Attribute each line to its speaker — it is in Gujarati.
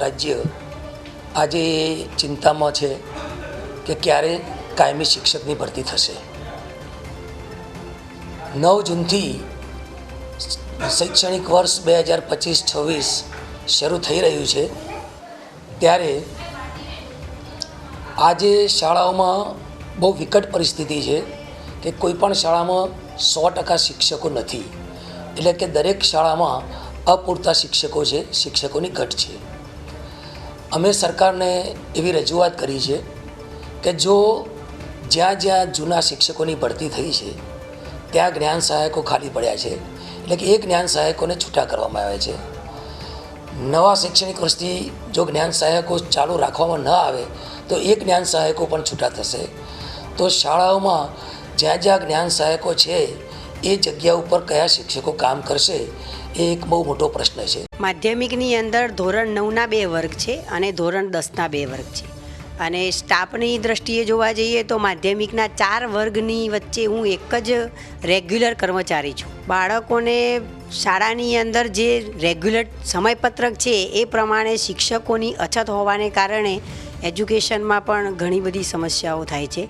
Speaker 1: રાજ્ય આજે ચિંતામાં છે કે ક્યારે કાયમી શિક્ષકની ભરતી થશે। 9 જૂનથી શૈક્ષણિક વર્ષ 2025-26 શરૂ થઈ રહ્યું છે, ત્યારે આજે શાળાઓમાં બહુ વિકટ પરિસ્થિતિ છે કે કોઈ પણ શાળામાં 100% શિક્ષકો નથી, એટલે કે દરેક શાળામાં અપૂરતા શિક્ષકો છે, શિક્ષકોની ઘટ છે। અમે સરકારને એવી રજૂઆત કરી છે કે જો જ્યાં જ્યાં જૂના શિક્ષકોની ભરતી થઈ છે ત્યાં જ્ઞાન સહાયકો ખાલી પડ્યા છે, એટલે કે એ જ્ઞાન સહાયકોને છૂટા કરવામાં આવે છે। નવા શૈક્ષણિક વર્ષથી જો જ્ઞાન સહાયકો ચાલુ રાખવામાં ન આવે તો એ જ્ઞાન સહાયકો પણ છૂટા થશે। તો શાળાઓમાં જ્યાં જ્યાં જ્ઞાન સહાયકો છે એ જગ્યા ઉપર કયા શિક્ષકો કામ કરશે એ એક બહુ મોટો પ્રશ્ન છે।
Speaker 2: માધ્યમિકની અંદર ધોરણ 9ના 2 વર્ગ છે અને ધોરણ 10ના 2 વર્ગ છે, અને સ્ટાફની દ્રષ્ટિએ જોવા જઈએ તો માધ્યમિકના 4 વર્ગની વચ્ચે હું એક જ રેગ્યુલર કર્મચારી છું। બાળકોને શાળાની અંદર જે રેગ્યુલર સમયપત્રક છે એ પ્રમાણે શિક્ષકોની અછત હોવાને કારણે એજ્યુકેશનમાં પણ ઘણી બધી સમસ્યાઓ થાય છે।